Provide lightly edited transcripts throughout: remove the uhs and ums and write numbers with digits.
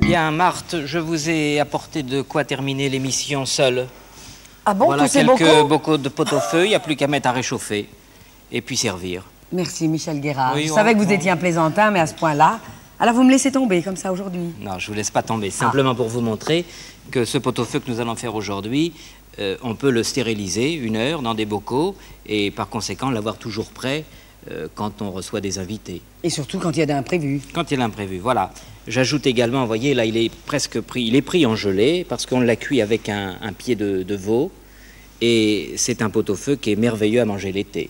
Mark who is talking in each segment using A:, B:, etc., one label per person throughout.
A: Bien, Marthe, je vous ai apporté de quoi terminer l'émission seule.
B: Ah bon,
A: voilà
B: tous ces
A: quelques
B: bocaux
A: bocaux de pot-au-feu, il n'y a plus qu'à mettre à réchauffer. Et puis servir.
B: Merci, Michel Guérard.
A: Oui,
B: je savais que vous étiez un plaisantin, mais à ce point-là. Alors, vous me laissez tomber comme ça aujourd'hui?
A: Non, je ne vous laisse pas tomber. Simplement pour vous montrer que ce pot-au-feu que nous allons faire aujourd'hui, on peut le stériliser 1 heure dans des bocaux et par conséquent l'avoir toujours prêt quand on reçoit des invités.
B: Et surtout quand il y a d'imprévus.
A: Quand il y a l'imprévu, voilà. J'ajoute également, vous voyez, là il est presque pris, il est pris en gelée parce qu'on l'a cuit avec un pied de veau et c'est un pot-au-feu qui est merveilleux à manger l'été.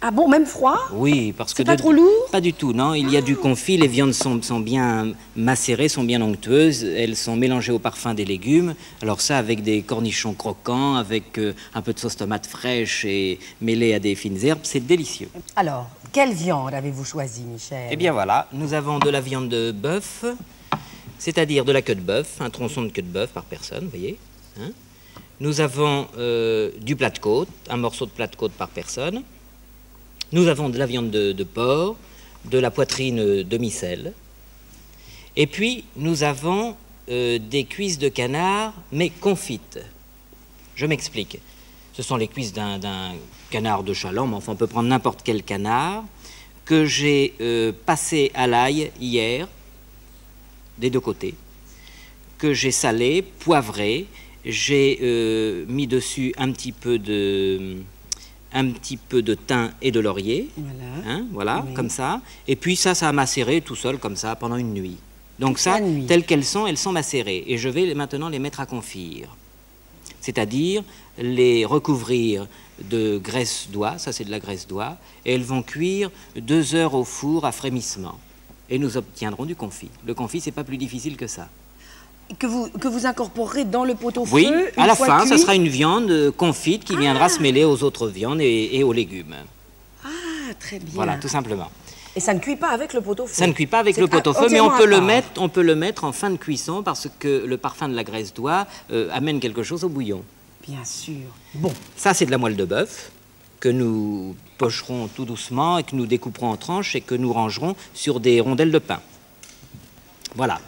B: Ah bon, même froid?
A: Oui, parce que...
B: C'est pas trop lourd?
A: Pas du tout, non. Il y a du confit, les viandes sont bien macérées, sont bien onctueuses, elles sont mélangées au parfum des légumes. Alors ça, avec des cornichons croquants, avec un peu de sauce tomate fraîche et mêlée à des fines herbes, c'est délicieux.
B: Alors, quelle viande avez-vous choisi, Michel?
A: Eh bien voilà, nous avons de la viande de bœuf, c'est-à-dire de la queue de bœuf, un tronçon de queue de bœuf par personne, vous voyez. Hein. Nous avons du plat de côte, un morceau de plat de côte par personne. Nous avons de la viande de porc, de la poitrine demi-sel. Et puis, nous avons des cuisses de canard, mais confites. Je m'explique. Ce sont les cuisses d'un canard de chaland, mais enfin, on peut prendre n'importe quel canard, que j'ai passé à l'ail hier, des deux côtés, que j'ai salé, poivré, j'ai mis dessus un petit peu de thym et de laurier, voilà, oui. Comme ça. Et puis ça a macéré tout seul, comme ça, pendant une nuit. Donc ça, telles qu'elles sont macérées. Et je vais maintenant les mettre à confire. C'est-à-dire les recouvrir de graisse d'oie, ça c'est de la graisse d'oie, et elles vont cuire 2 heures au four à frémissement. Et nous obtiendrons du confit. Le confit, c'est pas plus difficile que ça.
B: Que vous incorporerez dans le pot-au-feu.
A: Oui, à la fin, ça sera une viande confite qui viendra se mêler aux autres viandes et aux légumes.
B: Ah, très bien.
A: Voilà, tout simplement.
B: Et ça ne cuit pas avec le pot-au-feu? Ça
A: ne cuit pas avec le pot-au-feu, mais on peut le mettre en fin de cuisson parce que le parfum de la graisse d'oie amène quelque chose au bouillon.
B: Bien sûr. Bon.
A: Ça, c'est de la moelle de bœuf que nous pocherons tout doucement et que nous découperons en tranches et que nous rangerons sur des rondelles de pain. Voilà.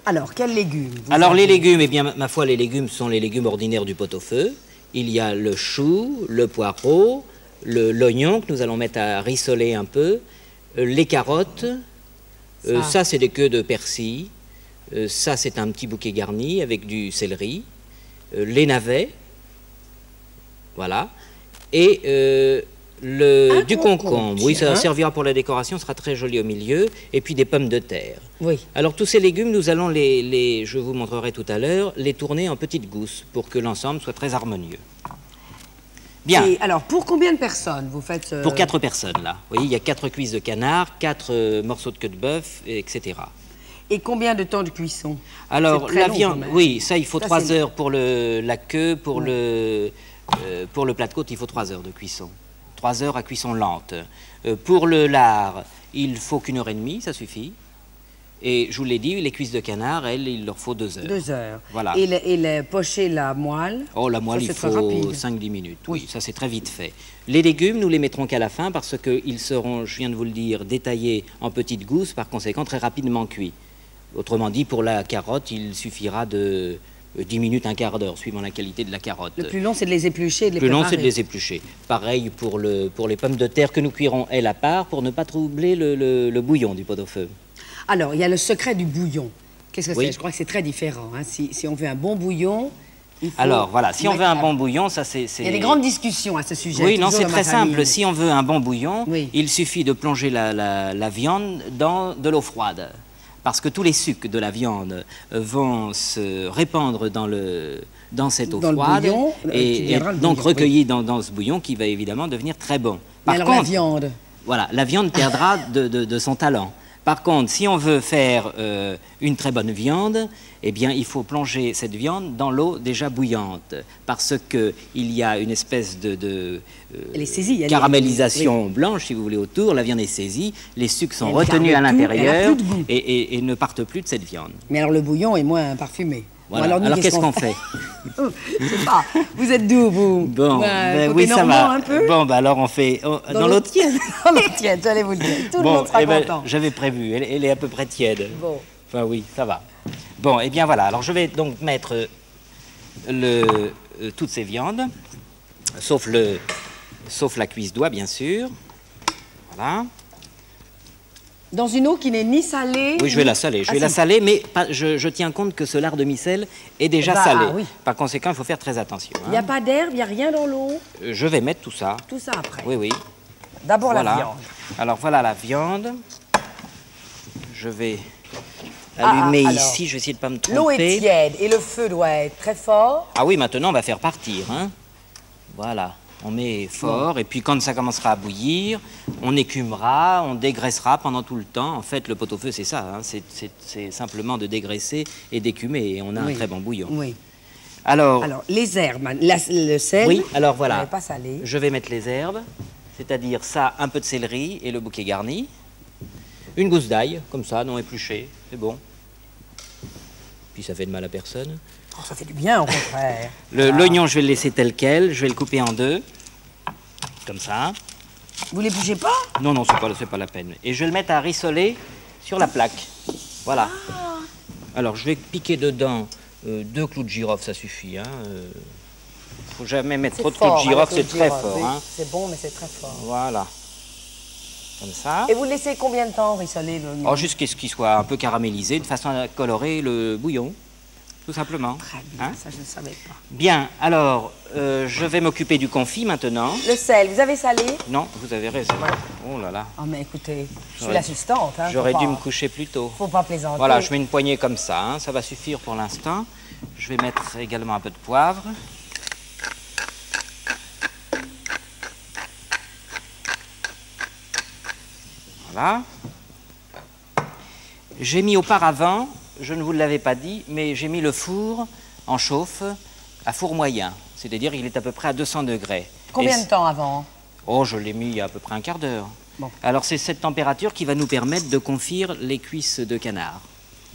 B: Alors, quels légumes?
A: Alors, les légumes, eh bien, ma foi, les légumes sont les légumes ordinaires du pot-au-feu. Il y a le chou, le poireau, l'oignon que nous allons mettre à rissoler un peu, les carottes, ça c'est des queues de persil, ça c'est un petit bouquet garni avec du céleri, les navets, voilà, et du concombre, oui, ça servira pour la décoration, sera très joli au milieu, et puis des pommes de terre.
B: Oui.
A: Alors tous ces légumes, nous allons je vous montrerai tout à l'heure, les tourner en petites gousses pour que l'ensemble soit très harmonieux. Bien.
B: Et alors, pour combien de personnes vous faites
A: Pour 4 personnes, là. Vous voyez, il y a 4 cuisses de canard, 4 morceaux de queue de bœuf, etc.
B: Et combien de temps de cuisson?
A: Alors, la viande, oui, ça, il faut 3 heures pour la queue, pour le plat de côte, il faut 3 heures de cuisson. 3 heures à cuisson lente. Pour le lard, il faut qu'1 heure et demie, ça suffit. Et je vous l'ai dit, les cuisses de canard, elles, il leur faut 2 heures.
B: 2 heures.
A: Voilà.
B: Et pocher la moelle?
A: Oh, la moelle, il faut 5-10 minutes. Oui, ça c'est très vite fait. Les légumes, nous les mettrons qu'à la fin parce qu'ils seront, je viens de vous le dire, détaillés en petites gousses, par conséquent très rapidement cuits. Autrement dit, pour la carotte, il suffira de 10 minutes, un quart d'heure, suivant la qualité de la carotte.
B: Le plus long, c'est de les éplucher et de les préparer.
A: Le plus long, c'est de les éplucher. Pareil pour les pommes de terre que nous cuirons, elles, à part, pour ne pas troubler le bouillon du pot-au-feu.
B: Alors, il y a le secret du bouillon. Qu'est-ce que c'est? Je crois que c'est très différent. Hein. Si on veut un bon bouillon, il faut...
A: Alors, voilà, si on veut un bon bouillon, ça c'est...
B: Il y a des grandes discussions à ce sujet.
A: Oui, non, c'est très simple. Si on veut un bon bouillon, il suffit de plonger la viande dans de l'eau froide. Parce que tous les sucs de la viande vont se répandre dans cette eau froide
B: bouillon,
A: et donc recueillis dans ce bouillon qui va évidemment devenir très bon.
B: Par contre, la viande?
A: Voilà, la viande perdra de son talent. Par contre, si on veut faire une très bonne viande, eh bien, il faut plonger cette viande dans l'eau déjà bouillante, parce qu'il y a une espèce de caramélisation blanche, si vous voulez, autour. La viande est saisie, les sucs sont retenus à l'intérieur et ne partent plus de cette viande.
B: Mais alors, le bouillon est moins parfumé.
A: Voilà. Bon, alors qu'est-ce qu'on fait?
B: Je sais pas. Vous êtes d'où, vous?
A: Bon, oui, ça va.
B: Un peu
A: bon, alors on fait dans l'eau tiède.
B: Dans l'eau tiède, j'allais vous le dire. Tout le monde sera content.
A: J'avais prévu, elle est à peu près tiède.
B: Bon.
A: Enfin oui, ça va. Bon, et bien voilà. Alors je vais donc mettre toutes ces viandes, sauf la cuisse d'oie, bien sûr. Voilà.
B: Dans une eau qui n'est ni salée...
A: Oui, je vais la saler. Je vais la saler, mais je tiens compte que ce lard de micelle est déjà salé.
B: Ah, oui.
A: Par conséquent, il faut faire très attention.
B: Il n'y a pas d'herbe, il n'y a rien dans l'eau?
A: Je vais mettre tout ça.
B: Tout ça après?
A: Oui, oui.
B: D'abord
A: Voilà.
B: la viande.
A: Alors voilà la viande. Je vais allumer ici. Je vais essayer de ne pas me tromper.
B: L'eau est tiède et le feu doit être très fort.
A: Ah oui, maintenant on va faire partir. Hein. Voilà. On met fort et puis quand ça commencera à bouillir, on écumera, on dégraissera pendant tout le temps. En fait, le pot-au-feu, c'est ça. Hein. C'est simplement de dégraisser et d'écumer et on a un très bon bouillon.
B: Oui.
A: Alors,
B: les herbes, le sel.
A: Oui, alors voilà.
B: Pas salé.
A: Je vais mettre les herbes, c'est-à-dire ça, un peu de céleri et le bouquet garni. Une gousse d'ail, comme ça, non épluchée, c'est bon. Puis ça fait de mal à personne.
B: Oh, ça fait du bien, au contraire.
A: L'oignon, je vais le laisser tel quel, je vais le couper en deux, comme ça.
B: Vous l'épluchez pas?
A: Non, non, c'est pas la peine. Et je vais le mettre à rissoler sur la plaque. Voilà. Alors, je vais piquer dedans 2 clous de girofle, ça suffit. Hein. Faut jamais mettre trop de clous de girofle, c'est très fort.
B: Oui.
A: Hein.
B: C'est bon, mais c'est très fort.
A: Voilà. Comme ça.
B: Et vous le laissez combien de temps rissoler l'oignon?
A: Jusqu'à ce qu'il soit un peu caramélisé, de façon à colorer le bouillon, tout simplement.
B: Très bien,
A: Hein?
B: ça je ne savais pas.
A: Bien, alors, je vais m'occuper du confit maintenant.
B: Le sel, vous avez salé?
A: Non, vous avez raison. Oh là là.
B: Oh mais écoutez, je suis l'assistante. Hein,
A: J'aurais dû me coucher plus tôt.
B: Faut pas plaisanter.
A: Voilà, je mets une poignée comme ça, hein, ça va suffire pour l'instant. Je vais mettre également un peu de poivre. Voilà. J'ai mis auparavant, je ne vous l'avais pas dit, mais j'ai mis le four en chauffe à four moyen. C'est-à-dire qu'il est à peu près à 200 degrés.
B: Combien de temps avant?
A: Oh, je l'ai mis il y a à peu près un quart d'heure.
B: Bon.
A: Alors c'est cette température qui va nous permettre de confire les cuisses de canard.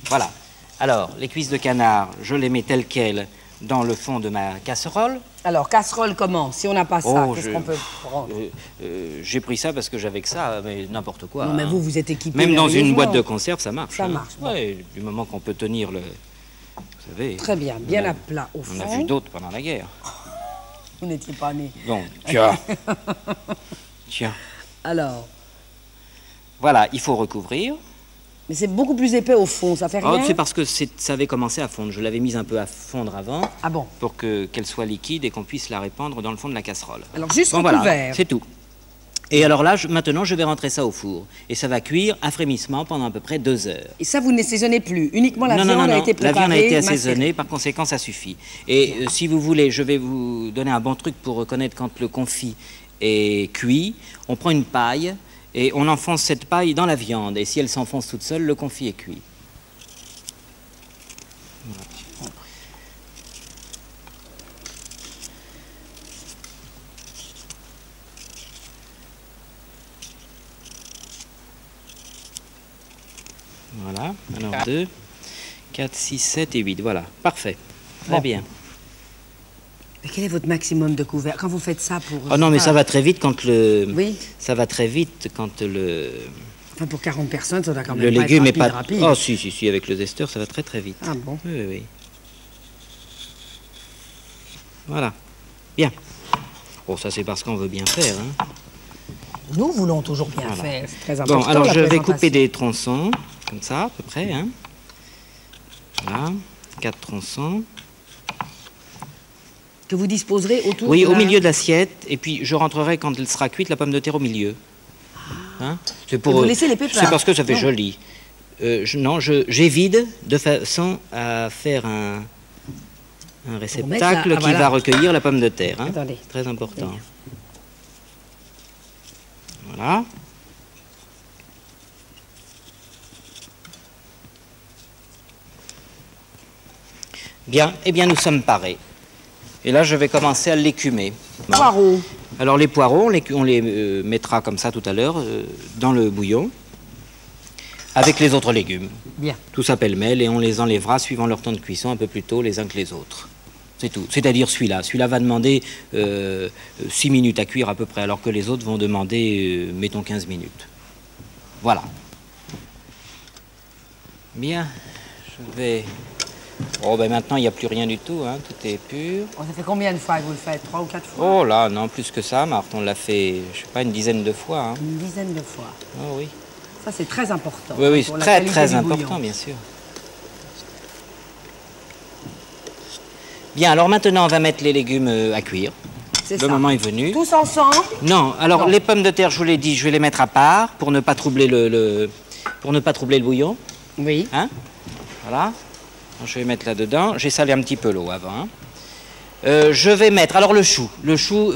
A: Voilà. Alors, les cuisses de canard, je les mets telles quelles dans le fond de ma casserole.
B: Alors, casserole comment? Si on n'a pas ça, qu'est-ce qu'on peut prendre?
A: J'ai pris ça parce que j'avais que ça, mais n'importe quoi.
B: Non, mais
A: hein.
B: vous êtes équipé.
A: Même dans une
B: merveilleusement.
A: boîte de conserve, ça marche.
B: Ça
A: hein.
B: marche, bon.
A: Ouais, du moment qu'on peut tenir le... Vous savez...
B: Très bien, bien à plat au fond.
A: On a vu d'autres pendant la guerre.
B: Vous n'étiez pas né.
A: Bon, tiens. Tiens.
B: Alors,
A: Voilà, il faut recouvrir.
B: mais c'est beaucoup plus épais au fond, ça fait
A: Oh,
B: rien?
A: c'est parce que ça avait commencé à fondre. Je l'avais mise un peu à fondre avant.
B: Ah bon?
A: Pour qu'elle soit liquide et qu'on puisse la répandre dans le fond de la casserole.
B: Alors, juste
A: Bon,
B: recouvert.
A: voilà, c'est tout. Et alors là, maintenant, je vais rentrer ça au four. Et ça va cuire à frémissement pendant à peu près 2 heures.
B: Et ça, vous ne saisonnez plus. Uniquement la
A: non,
B: viande
A: non, non,
B: a été préparée.
A: la viande a été
B: macérée.
A: assaisonnée, par conséquent, ça suffit. Et si vous voulez, je vais vous donner un bon truc pour reconnaître quand le confit est cuit. On prend une paille et on enfonce cette paille dans la viande. Et si elle s'enfonce toute seule, le confit est cuit. Voilà, alors 2, 4, 6, 7 et 8, voilà, parfait, très bien.
B: Mais quel est votre maximum de couvert quand vous faites ça pour...
A: Oh non, mais ça va très vite quand le...
B: Oui.
A: Ça va très vite quand le...
B: Enfin, pour 40 personnes, ça doit quand même
A: Le
B: pas
A: légume
B: être
A: est pas...
B: rapide.
A: Oh si, avec le zester, ça va très très vite.
B: Ah bon?
A: Oui, oui, oui. Voilà, bien. Oh, ça c'est parce qu'on veut bien faire, hein.
B: Nous voulons toujours bien
A: Voilà.
B: faire. C'est très important.
A: Bon, alors
B: la
A: je vais
B: présentation.
A: couper des tronçons, comme ça, à peu près, hein. Voilà, 4 tronçons.
B: Que vous disposerez autour
A: Oui,
B: de
A: au
B: la-
A: milieu de l'assiette, et puis je rentrerai quand elle sera cuite la pomme de terre au milieu. Hein? C'est pour.
B: Et vous laissez les pépins.
A: C'est parce que ça fait
B: Non.
A: joli. J'évide de façon à faire un réceptacle
B: la- ah,
A: qui
B: voilà.
A: va recueillir la pomme de terre. Hein?
B: Attendez.
A: Très important. Voilà. Bien, eh bien nous sommes parés. Et là, je vais commencer à l'écumer. Bon.
B: Poireaux.
A: Alors les poireaux, on les mettra comme ça tout à l'heure dans le bouillon avec les autres légumes.
B: Bien.
A: Tout ça pêle-mêle et on les enlèvera suivant leur temps de cuisson un peu plus tôt les uns que les autres. C'est tout. C'est-à-dire celui-là. Celui-là va demander 6 minutes à cuire à peu près, alors que les autres vont demander, mettons, 15 minutes. Voilà. Bien, je vais Oh, ben maintenant, il n'y a plus rien du tout, hein, tout est pur.
B: Oh, ça fait combien de fois que vous le faites? 3 ou 4 fois?
A: Oh là, non, plus que ça, Marthe, on l'a fait, je sais pas, une dizaine de fois. Hein.
B: Une dizaine de fois.
A: Oh oui.
B: Ça, c'est très important.
A: Oui, oui,
B: pour
A: c'est
B: la
A: très,
B: qualité
A: très
B: du
A: important,
B: bouillon.
A: bien sûr. Bien, alors maintenant, on va mettre les légumes à cuire.
B: C'est
A: Le
B: ça.
A: moment est venu.
B: Tous ensemble?
A: Non, alors
B: Non.
A: les pommes de terre, je vous l'ai dit, je vais les mettre à part pour ne pas troubler pour ne pas troubler le bouillon.
B: Oui.
A: Hein? Voilà. Alors, je vais mettre là-dedans. J'ai salé un petit peu l'eau avant. Hein. Je vais mettre, alors le chou. Le chou,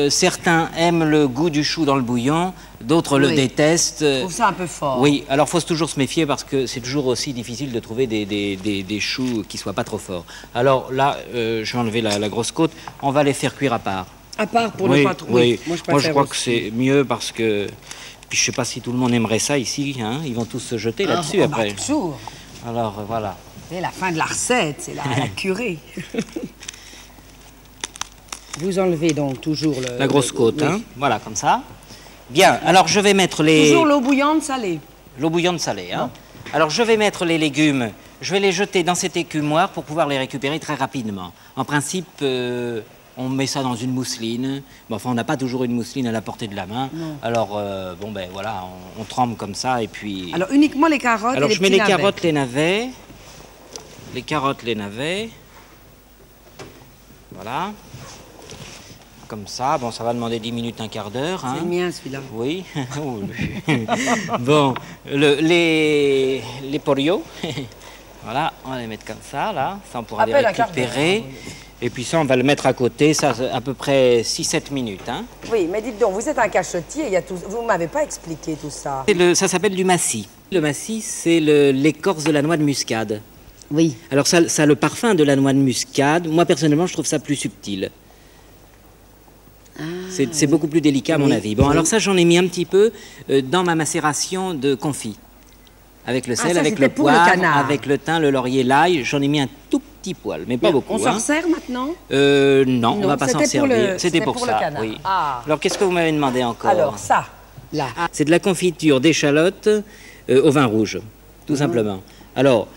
A: certains aiment le goût du chou dans le bouillon, d'autres le
B: Oui.
A: détestent.
B: Je trouve ça un peu fort.
A: Oui, alors il faut toujours se méfier parce que c'est toujours aussi difficile de trouver des choux qui ne soient pas trop forts. Alors là, je vais enlever la grosse côte. On va les faire cuire à part.
B: À part pour
A: Oui,
B: ne pas trop.
A: oui.
B: Moi,
A: Moi, je crois que
B: aussi.
A: c'est mieux parce que... Puis je sais pas si tout le monde aimerait ça ici. Hein. Ils vont tous se jeter là-dessus
B: bah,
A: après.
B: toujours.
A: Alors voilà.
B: C'est la fin de la recette, c'est la curée. Vous enlevez donc toujours
A: La grosse côte,
B: oui.
A: hein. Voilà, comme ça. Bien, alors je vais mettre les...
B: Toujours l'eau bouillante salée.
A: L'eau bouillante salée, hein. Alors je vais mettre les légumes, je vais les jeter dans cet écumoire pour pouvoir les récupérer très rapidement. En principe, on met ça dans une mousseline. Bon, enfin, on n'a pas toujours une mousseline à la portée de la main.
B: Non.
A: Alors, bon, ben voilà, on trempe comme ça et puis...
B: Alors uniquement les carottes
A: Alors
B: et les
A: je mets
B: petits
A: les
B: navets.
A: carottes, les navets. Les carottes, les navets. Voilà. Comme ça. Bon, ça va demander 10 minutes, un quart d'heure. Hein.
B: C'est le mien celui-là.
A: Oui. Bon, les porios. Voilà, on va les mettre comme ça, là. Ça, on pourra les
B: Appelle un quart d'heure,
A: récupérer.
B: hein, oui.
A: Et puis ça, on va le mettre à côté, ça, à peu près 6-7 minutes. Hein.
B: Oui, mais dites donc, vous êtes un cachotier, il y a tout... vous ne m'avez pas expliqué tout ça.
A: Ça s'appelle du massis. Le massis, c'est l'écorce de la noix de muscade.
B: Oui.
A: Alors ça a le parfum de la noix de muscade. Moi, personnellement, je trouve ça plus subtil. C'est beaucoup plus délicat, à mon
B: Oui,
A: avis. Bon,
B: oui.
A: alors ça, j'en ai mis un petit peu dans ma macération de confit. Avec le sel,
B: ça,
A: avec
B: c'était
A: le
B: pour le
A: poivre,
B: canard.
A: avec le thym, le laurier, l'ail. J'en ai mis un tout petit poil, mais pas beaucoup.
B: On s'en
A: hein.
B: sert maintenant?
A: Non, on va pas s'en
B: c'était pour
A: servir.
B: le-
A: C'était pour
B: pour le
A: ça,
B: canard.
A: oui.
B: Ah.
A: Alors, qu'est-ce que vous m'avez demandé encore?
B: Alors ça, là.
A: C'est de la confiture d'échalotes au vin rouge, tout simplement. Alors,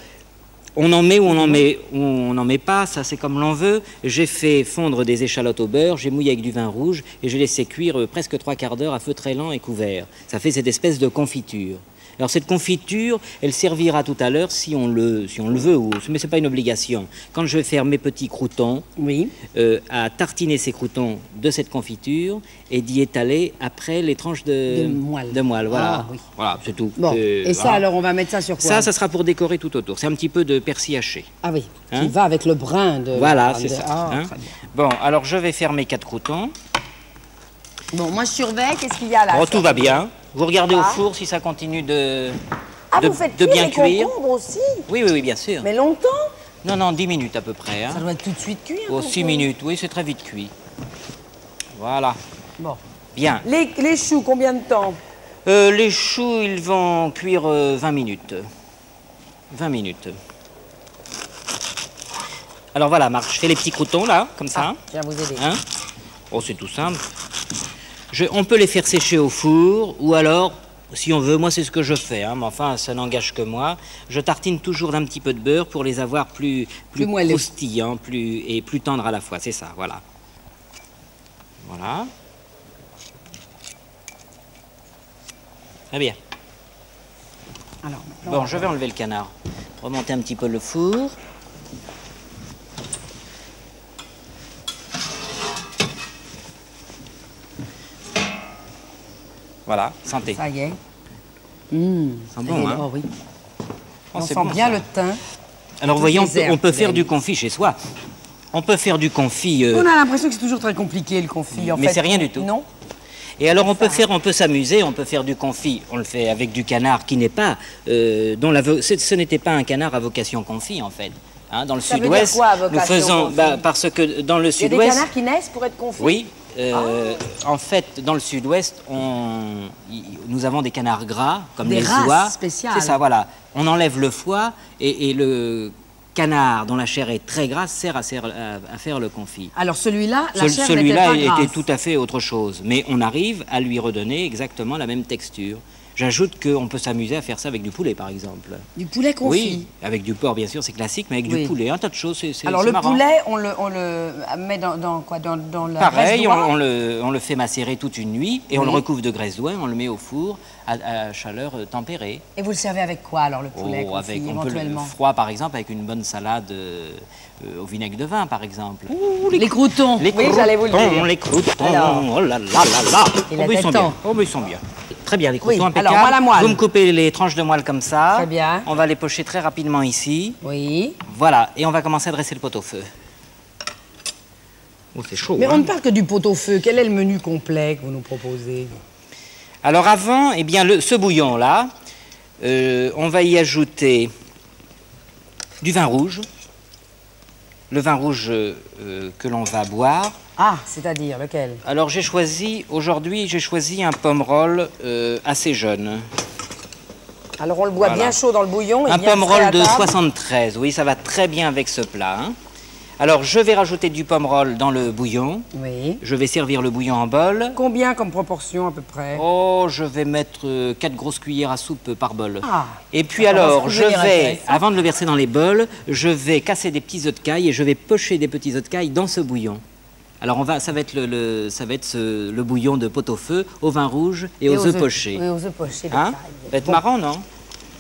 A: on en met ou on n'en met pas, ça c'est comme l'on veut. J'ai fait fondre des échalotes au beurre, j'ai mouillé avec du vin rouge et j'ai laissé cuire presque 3 quarts d'heure à feu très lent et couvert. Ça fait cette espèce de confiture. Alors cette confiture, elle servira tout à l'heure si on le veut, mais ce n'est pas une obligation. Quand je vais faire mes petits croûtons,
B: Oui.
A: à tartiner ces croûtons de cette confiture et d'y étaler après les tranches
B: De moelle.
A: De moelle, voilà.
B: Ah, oui.
A: Voilà, c'est tout.
B: Bon, et ça
A: voilà.
B: alors, on va mettre ça sur quoi?
A: Ça sera pour décorer tout autour. C'est un petit peu de persil haché.
B: Ah oui,
A: Hein?
B: qui va avec le brin de...
A: Voilà,
B: de-
A: c'est ça.
B: Ah,
A: hein.
B: très bien.
A: Bon, alors je vais faire mes 4 croûtons.
B: Bon, moi je surveille, qu'est-ce qu'il y a là?
A: Oh, tout va bien. Vous regardez au
B: Ah.
A: four si ça continue de
B: vous faites
A: de
B: cuire
A: bien
B: les
A: cuire.
B: concombres aussi?
A: Oui, oui, oui, bien sûr.
B: Mais longtemps?
A: Non, non, 10 minutes à peu près. Hein.
B: Ça doit être tout de suite cuit. un
A: Oh, 6
B: concombre.
A: minutes, oui, c'est très vite cuit. Voilà.
B: Bon.
A: Bien.
B: Les choux, combien de temps?
A: Les choux, ils vont cuire 20 minutes. 20 minutes. Alors voilà, Marc, je fais les petits croûtons là, comme ça.
B: Je viens vous aider.
A: Hein? Oh, c'est tout simple. On peut les faire sécher au four, ou alors, si on veut, moi c'est ce que je fais, hein, mais enfin ça n'engage que moi. Je tartine toujours d'un petit peu de beurre pour les avoir plus
B: moelleux.
A: croustillants, et plus tendres à la fois, c'est ça, voilà. Voilà. Très bien.
B: Alors, maintenant,
A: Bon, je vais enlever le canard. Remonter un petit peu le four. Voilà, santé.
B: ça y est.
A: C'est bon, hein?
B: Oh, oui.
A: Oh,
B: On
A: c'est
B: sent
A: bon,
B: bien
A: ça.
B: le thym.
A: Alors,
B: toutes
A: voyez,
B: les herbes
A: on peut
B: qu'il
A: faire
B: aime.
A: du confit chez soi. On peut faire du confit...
B: On a l'impression que c'est toujours très compliqué le confit en
A: Mais
B: fait.
A: c'est rien du tout.
B: Non?
A: Et alors on peut s'amuser, on peut faire du confit. On le fait avec du canard qui n'est pas, ce n'était pas un canard à vocation confit en fait. Hein, dans le
B: Ça veut dire
A: sud-ouest,
B: quoi, à
A: nous
B: vocation
A: faisons,
B: confit
A: parce que dans le
B: Il y a des
A: sud-ouest,
B: canards qui naissent pour être confits?
A: oui, en fait dans le sud-ouest, nous avons des canards gras comme
B: Des
A: les
B: races
A: oies.
B: spéciales.
A: C'est ça, voilà. On enlève le foie et le canard dont la chair est très grasse sert à faire le confit.
B: Alors celui-là, la chair n'était
A: Celui-là
B: pas
A: était
B: grasse.
A: tout à fait autre chose, mais on arrive à lui redonner exactement la même texture. J'ajoute qu'on peut s'amuser à faire ça avec du poulet, par exemple.
B: Du poulet confit.
A: Oui, avec du porc, bien sûr, c'est classique, mais avec du poulet, un tas de choses, c'est
B: Alors, le
A: marrant.
B: poulet, on le met dans quoi? Dans la
A: Pareil,
B: graisse d'oie
A: on le fait macérer toute une nuit et on le recouvre de graisse d'oie, on le met au four à chaleur tempérée.
B: Et vous le servez avec quoi, alors, le poulet confit,
A: avec, on peut le
B: éventuellement?
A: froid, par exemple, avec une bonne salade au vinaigre de vin, par exemple.
B: Ouh, les croûtons.
A: Les
B: oui, j'allais vous le dire.
A: Les croûtons,
B: Alors,
A: oh là là là là.
B: il
A: Oh,
B: est
A: mais ils sont
B: temps.
A: bien. Oh, mais ils sont bien. Très bien, les croûtons impeccables.
B: Alors, moi, la moelle.
A: Vous me coupez les tranches de moelle comme ça.
B: Très bien.
A: On va les pocher très rapidement ici.
B: Oui.
A: Voilà, et on va commencer à dresser le pot-au-feu. Oh, c'est chaud,
B: Mais
A: hein.
B: on ne parle que du pot-au-feu. Quel est le menu complet que vous nous proposez?
A: Alors avant, eh bien, ce bouillon-là, on va y ajouter du vin rouge. Le vin rouge que l'on va boire.
B: Ah, c'est-à-dire lequel?
A: Alors aujourd'hui j'ai choisi un pomerol assez jeune.
B: Alors on le boit
A: Voilà.
B: bien chaud dans le bouillon. Et
A: Un
B: bien frais
A: pomerol
B: à
A: de
B: table.
A: 73, oui, ça va très bien avec ce plat, hein. Alors je vais rajouter du pomerol dans le bouillon.
B: Oui.
A: Je vais servir le bouillon en bol.
B: Combien comme proportion à peu près?
A: Oh, je vais mettre 4 grosses cuillères à soupe par bol.
B: Ah.
A: Et puis
B: Ça commence
A: alors,
B: à
A: je
B: devenir
A: vais,
B: intéressant.
A: avant de le verser dans les bols, je vais casser des petits œufs de caille et je vais pocher des petits œufs de caille dans ce bouillon. Alors ça va être le bouillon de pot-au-feu au vin rouge et aux œufs pochés.
B: Oui, aux œufs pochés de
A: Hein?
B: caille.
A: Ça va être
B: Bon.
A: marrant, non?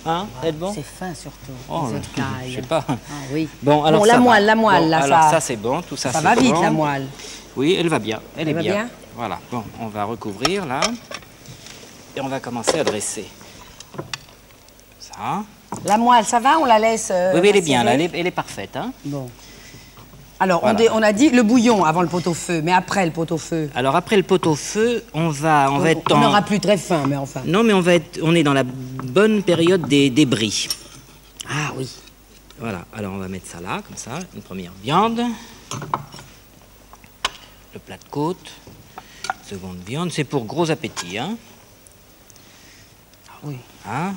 A: Hein? Ça va être bon?
B: C'est fin surtout.
A: Oh,
B: les œufs de caille.
A: je sais pas.
B: Ah oui.
A: Bon, alors
B: Bon,
A: ça
B: la
A: va.
B: moelle,
A: Bon,
B: là,
A: alors
B: ça.
A: ça c'est bon, tout ça,
B: Ça
A: c'est
B: va vite,
A: bon.
B: la moelle.
A: Oui, elle va bien. Elle est
B: va
A: bien.
B: bien.
A: Voilà. Bon, on va recouvrir là. Et on va commencer à dresser. Ça.
B: La moelle, ça va? On la laisse
A: Oui, elle est bien, là,
B: macérer
A: elle est parfaite. Hein.
B: Bon. Alors,
A: Voilà.
B: on a dit le bouillon avant le pot-au-feu, mais après le pot-au-feu.
A: Alors après le pot-au-feu, on va être
B: On
A: en...
B: n'aura plus très faim, mais enfin.
A: Non, mais on est dans la bonne période des bris.
B: Ah oui.
A: Voilà, alors on va mettre ça là, comme ça, une première viande. Le plat de côte. Seconde viande, c'est pour gros appétit, hein.
B: Ah oui.
A: Hein.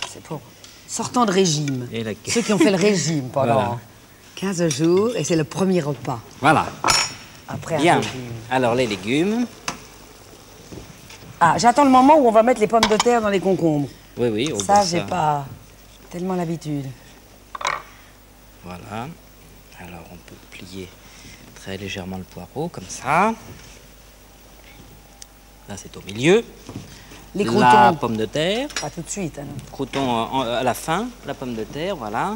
B: C'est pour sortant de régime.
A: Et la...
B: Ceux qui ont fait le régime pendant
A: Voilà.
B: 15 jours, et c'est le premier repas.
A: Voilà,
B: Après un
A: bien.
B: régime.
A: Alors les légumes.
B: Ah, j'attends le moment où on va mettre les pommes de terre dans les concombres.
A: Oui, oui.
B: Ça, j'ai pas tellement l'habitude.
A: Voilà. Alors on peut plier très légèrement le poireau, comme ça. Là, c'est au milieu.
B: Les
A: La
B: croûtons,
A: pomme de terre.
B: pas tout de suite. Hein.
A: Croûtons à la fin, la pomme de terre, voilà.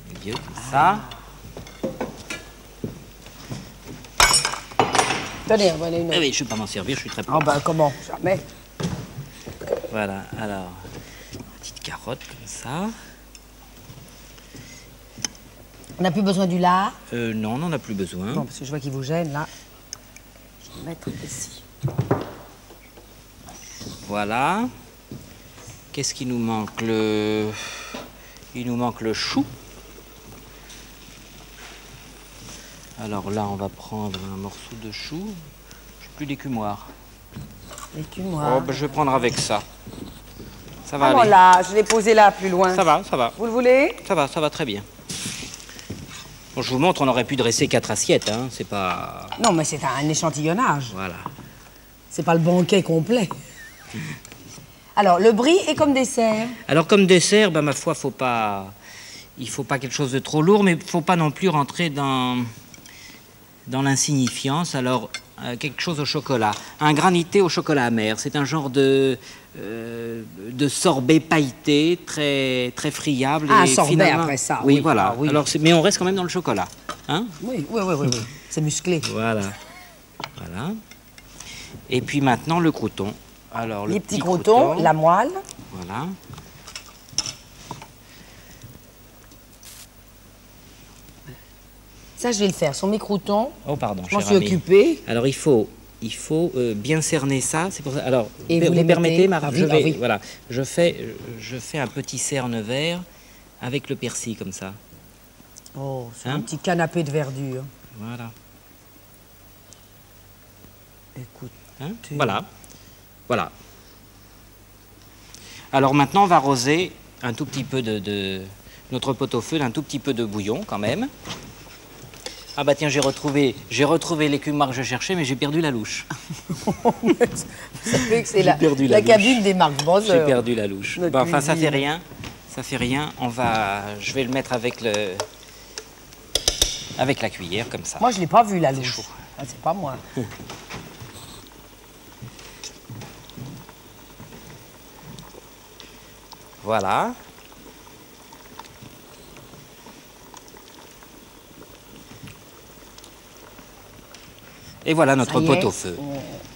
A: Milieu, comme ça.
B: Tenez, voilà une
A: Eh
B: autre.
A: oui, je ne vais pas m'en servir, je suis très
B: Ah
A: propre.
B: ben comment? Jamais.
A: Voilà, alors, petite carotte comme ça.
B: On n'a plus besoin du lard.
A: Non, on n'en a plus besoin.
B: Non, parce que je vois qu'il vous gêne, là. Je vais mettre ici.
A: Voilà. Qu'est-ce qui nous manque? Il nous manque le chou. Alors là, on va prendre un morceau de chou. Je n'ai plus d'écumoire.
B: L'écumoire.
A: Oh, ben, je vais prendre avec ça. Ça va
B: Ah,
A: aller.
B: voilà, je l'ai posé là, plus loin.
A: Ça va, ça va.
B: Vous le voulez?
A: Ça va très bien. Bon, je vous montre, on aurait pu dresser 4 assiettes, hein. C'est pas...
B: Non, mais c'est un échantillonnage.
A: Voilà.
B: C'est pas le banquet complet. Alors, le brie est comme dessert.
A: Alors comme dessert, ben, ma foi, il faut pas quelque chose de trop lourd, mais il faut pas non plus rentrer dans l'insignifiance. Alors, quelque chose au chocolat. Un granité au chocolat amer. C'est un genre de sorbet pailleté, très, très friable.
B: Ah, un
A: et
B: sorbet
A: finalement...
B: après ça,
A: Oui,
B: oui.
A: voilà.
B: Ah, oui.
A: Alors, mais on reste quand même dans le chocolat. Hein?
B: Oui. C'est musclé.
A: Voilà. Voilà. Et puis maintenant, le croûton. Alors, le
B: Les petits croûtons, la moelle.
A: Voilà.
B: Ça, je vais le faire. Ce sont mes croûtons.
A: Oh, pardon,
B: Je m'en
A: cher
B: suis
A: ami.
B: occupée.
A: Alors, il faut bien cerner ça. C'est pour ça. Alors,
B: Et vous
A: vous
B: les
A: permettez,
B: mettez
A: Marc,
B: Ah oui,
A: je vais,
B: ah oui.
A: voilà, je fais un petit cerne vert avec le persil comme ça.
B: Oh, c'est
A: Hein?
B: un petit canapé de verdure.
A: Voilà.
B: Écoute.
A: Hein? Voilà. Voilà. Alors maintenant, on va arroser un tout petit peu de notre pot-au-feu d'un tout petit peu de bouillon quand même. Ah bah tiens, j'ai retrouvé l'écumoire que je cherchais, mais j'ai perdu la louche.
B: Vous savez que c'est la
A: perdu la
B: cabine des Marx Brothers.
A: J'ai perdu la louche.
B: Notre
A: Bon, enfin, ça
B: cuisine.
A: fait rien. Ça fait rien. Je vais le mettre avec la cuillère, comme ça.
B: Moi, je l'ai pas vu, la
A: C'est
B: louche.
A: chaud.
B: Ah, c'est pas moi.
A: Voilà. Et voilà notre
B: Ça y est.
A: pot au feu.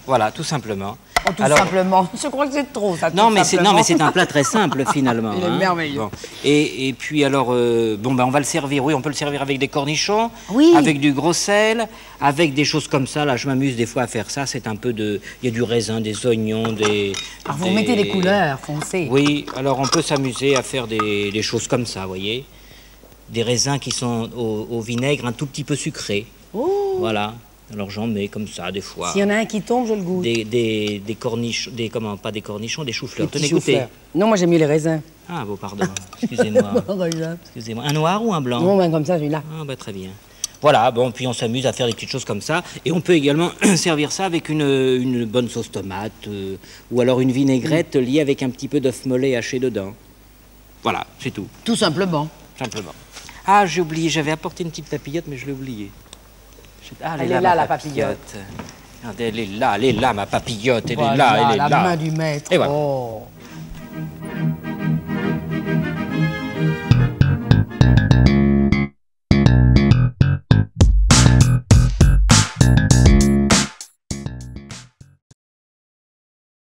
A: Voilà, tout simplement.
B: Oh, tout simplement. Je crois que c'est trop, ça.
A: Non,
B: tout
A: mais
B: simplement.
A: c'est un plat très simple finalement.
B: Il est merveilleux.
A: Bon. Et puis alors, bon, ben, on va le servir. Oui, on peut le servir avec des cornichons,
B: Oui.
A: avec du gros sel, avec des choses comme ça. Là, je m'amuse des fois à faire ça. C'est un peu de, il y a du raisin, des oignons, des.
B: Alors, vous mettez des couleurs foncées.
A: Oui, alors on peut s'amuser à faire des choses comme ça, vous voyez. Des raisins qui sont au vinaigre un tout petit peu sucrés.
B: Oh.
A: Voilà. Alors j'en mets comme ça des fois.
B: S'il y en a un qui tombe, je le goûte.
A: Des cornichons, pas des cornichons, des choux-fleurs.
B: Des petits
A: Tenez, goûtez.
B: choux-fleurs. Non, moi, j'aime mieux les raisins.
A: Ah bon, pardon. Excusez-moi.
B: Raisin.
A: Excusez-moi. Un noir ou un blanc?
B: Non, ben, comme ça, celui-là.
A: Ah bah très bien. Voilà, bon, puis on s'amuse à faire des petites choses comme ça. Et on peut également servir ça avec une bonne sauce tomate ou alors une vinaigrette liée avec un petit peu d'œuf mollet haché dedans. Voilà, c'est tout,
B: Tout simplement.
A: simplement. Ah, j'ai oublié, j'avais apporté une petite papillote, mais je l'ai oubliée. Ah,
B: Elle est là,
A: ma
B: la papillote.
A: Regardez, elle est là, ma papillote, elle est
B: Voilà,
A: là, elle est
B: la
A: là.
B: main du maître.
A: Et voilà.
B: Oh.